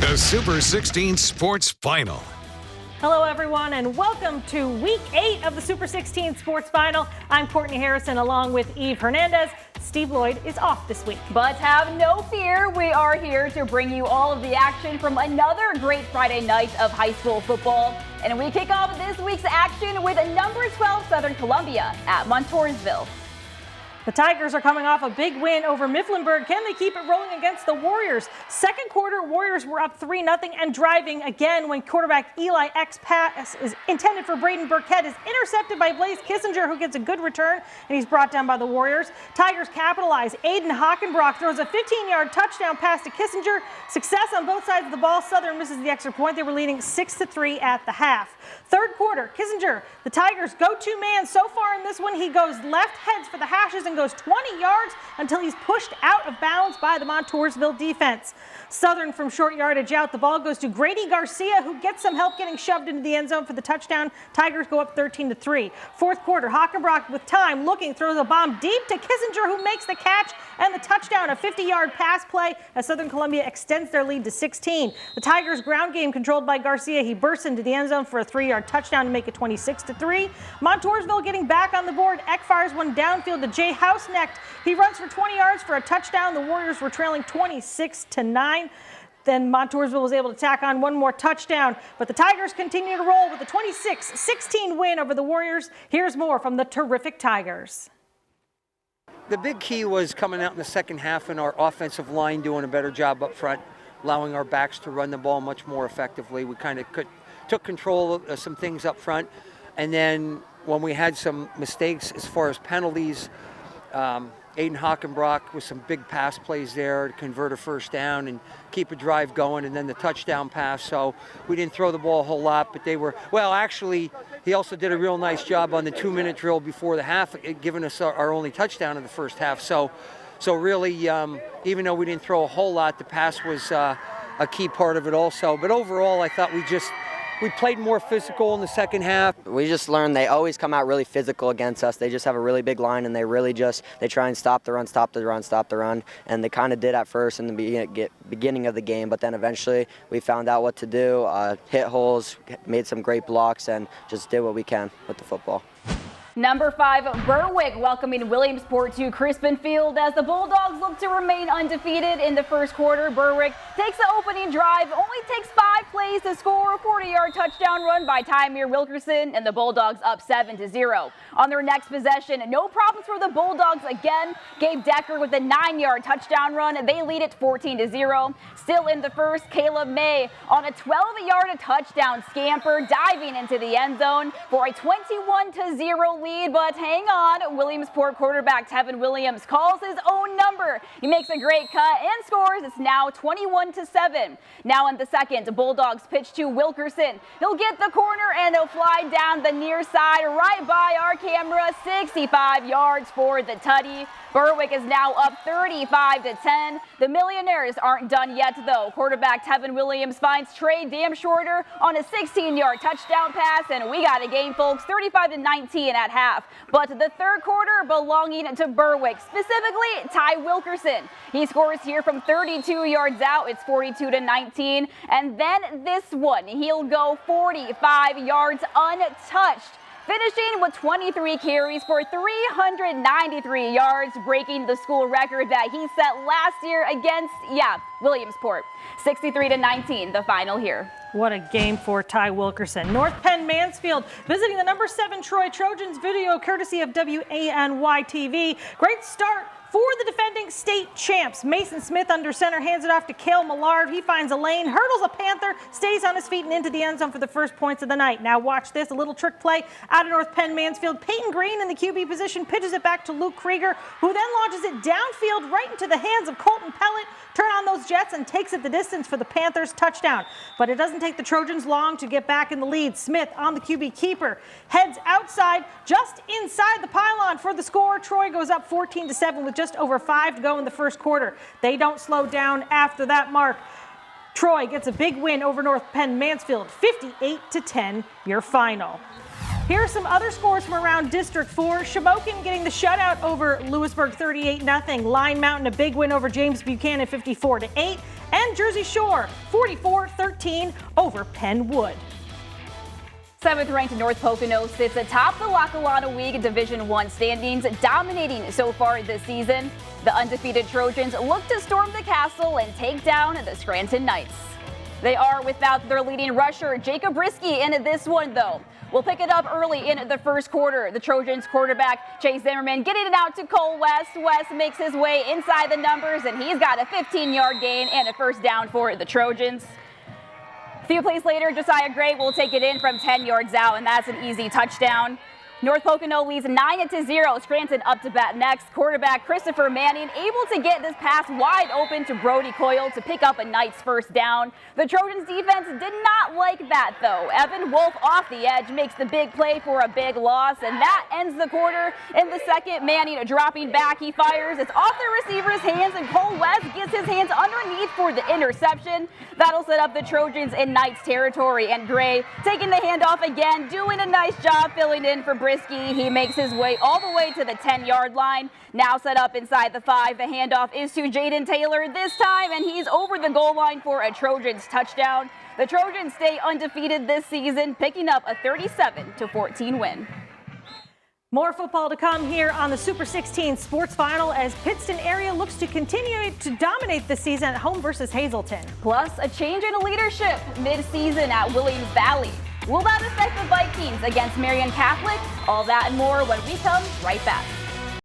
The Super 16 Sports Final. Hello, everyone, and welcome to Week 8 of the Super 16 Sports Final. I'm Courtney Harrison along with Eve Hernandez. Steve Lloyd is off this week. But have no fear, we are here to bring you all of the action from another great Friday night of high school football. And we kick off this week's action with number 12 Southern Columbia at Montoursville. The Tigers are coming off a big win over Mifflinburg. Can they keep it rolling against the Warriors? Second quarter, Warriors were up 3-0 and driving again when quarterback Eli X pass is intended for Braden Burkett is intercepted by Blaze Kissinger, who gets a good return, and he's brought down by the Warriors. Tigers capitalize. Aiden Hockenbrock throws a 15-yard touchdown pass to Kissinger. Success on both sides of the ball. Southern misses the extra point. They were leading 6-3 at the half. Third quarter, Kissinger, the Tigers' go-to man so far in this one. He goes left, heads for the hashes, and goes 20 yards until he's pushed out of bounds by the Montoursville defense. Southern from short yardage out. The ball goes to Grady Garcia, who gets some help getting shoved into the end zone for the touchdown. Tigers go up 13-3. Fourth quarter, Hockenbrock with time looking, throws a bomb deep to Kissinger, who makes the catch and the touchdown, a 50-yard pass play as Southern Columbia extends their lead to 16. The Tigers' ground game controlled by Garcia. He bursts into the end zone for a 3-yard touchdown to make it 26-3. Montoursville getting back on the board. Eck fires one downfield to Jay Housenecht. He runs for 20 yards for a touchdown. The Warriors were trailing 26-9. Then Montoursville was able to tack on one more touchdown. But the Tigers continue to roll with a 26-16 win over the Warriors. Here's more from the terrific Tigers. The big key was coming out in the second half and our offensive line doing a better job up front, allowing our backs to run the ball much more effectively. We kind of took control of some things up front. And then when we had some mistakes as far as penalties, Aiden Hockenbrock with some big pass plays there to convert a first down and keep a drive going, and then the touchdown pass. So we didn't throw the ball a whole lot, but they were, well, actually, he also did a real nice job on the 2-minute drill before the half, giving us our only touchdown in the first half. So really, even though we didn't throw a whole lot, the pass was a key part of it also. But overall, I thought we played more physical in the second half. We just learned they always come out really physical against us. They just have a really big line, and they try and stop the run. And they kind of did at first in the beginning of the game, but then eventually we found out what to do, hit holes, made some great blocks, and just did what we can with the football. Number 5, Berwick welcoming Williamsport to Crispin Field as the Bulldogs look to remain undefeated in the first quarter. Berwick takes the opening drive, only takes 5 plays to score a 40-yard touchdown run by Tymir Wilkerson, and the Bulldogs up 7-0. On their next possession, no problems for the Bulldogs again. Gabe Decker with a 9-yard touchdown run, and they lead it 14-0. Still in the first, Caleb May on a 12-yard touchdown scamper, diving into the end zone for a 21-0 lead. But hang on, Williamsport quarterback Tevin Williams calls his own number. He makes a great cut and scores. It's now 21-7. Now in the second, Bulldogs pitch to Wilkerson. He'll get the corner and he'll fly down the near side right by our camera. 65 yards for the tutty. Berwick is now up 35-10. The Millionaires aren't done yet though. Quarterback Tevin Williams finds Trey Damshorter on a 16-yard touchdown pass, and we got a game, folks, 35-19 at half. But the third quarter belonging to Berwick, specifically Ty Wilkerson. He scores here from 32 yards out. It's 42-19. And then this one, he'll go 45 yards untouched, finishing with 23 carries for 393 yards, breaking the school record that he set last year against, Williamsport. 63-19, the final here. What a game for Ty Wilkerson. North Penn Mansfield visiting the number 7 Troy Trojans. Video courtesy of WANY TV. Great start for the defending state champs. Mason Smith under center, hands it off to Cale Millard. He finds a lane, hurdles a Panther, stays on his feet and into the end zone for the first points of the night. Now watch this, a little trick play out of North Penn Mansfield. Peyton Green in the QB position pitches it back to Luke Krieger, who then launches it downfield right into the hands of Colton Pellet. Turn on those jets and takes it the distance for the Panthers touchdown. But it doesn't take the Trojans long to get back in the lead. Smith on the QB keeper, heads outside, just inside the pylon for the score. Troy goes up 14-7 with just over 5 to go in the first quarter. They don't slow down after that mark. Troy gets a big win over North Penn Mansfield, 58-10, your final. Here are some other scores from around District 4. Shamokin getting the shutout over Lewisburg 38-0. Line Mountain a big win over James Buchanan 54-8. And Jersey Shore 44-13 over Penn Wood. 7th ranked North Pocono sits atop the Lackawanna League Division I standings, dominating so far this season. The undefeated Trojans look to storm the castle and take down the Scranton Knights. They are without their leading rusher, Jacob Risky, in this one, though. We'll pick it up early in the first quarter. The Trojans quarterback, Chase Zimmerman, getting it out to Cole West. West makes his way inside the numbers, and he's got a 15-yard gain and a first down for the Trojans. A few plays later, Josiah Gray will take it in from 10 yards out, and that's an easy touchdown. North Pocono leads 9-0. Scranton up to bat next. Quarterback Christopher Manning able to get this pass wide open to Brody Coyle to pick up a Knights first down. The Trojans defense did not like that, though. Evan Wolf off the edge makes the big play for a big loss, and that ends the quarter. In the second, Manning dropping back. He fires. It's off the receiver's hands, and Cole West gets his hands underneath for the interception. That'll set up the Trojans in Knights territory, and Gray taking the handoff again, doing a nice job filling in for Brisky. He makes his way all the way to the 10-yard line. Now set up inside the 5. The handoff is to Jaden Taylor this time, and he's over the goal line for a Trojans touchdown. The Trojans stay undefeated this season, picking up a 37-14 win. More football to come here on the Super 16 Sports Final as Pittston area looks to continue to dominate this season at home versus Hazleton. Plus, a change in leadership mid-season at Williams Valley. Will that affect the Vikings against Marion Catholic? All that and more when we come right back.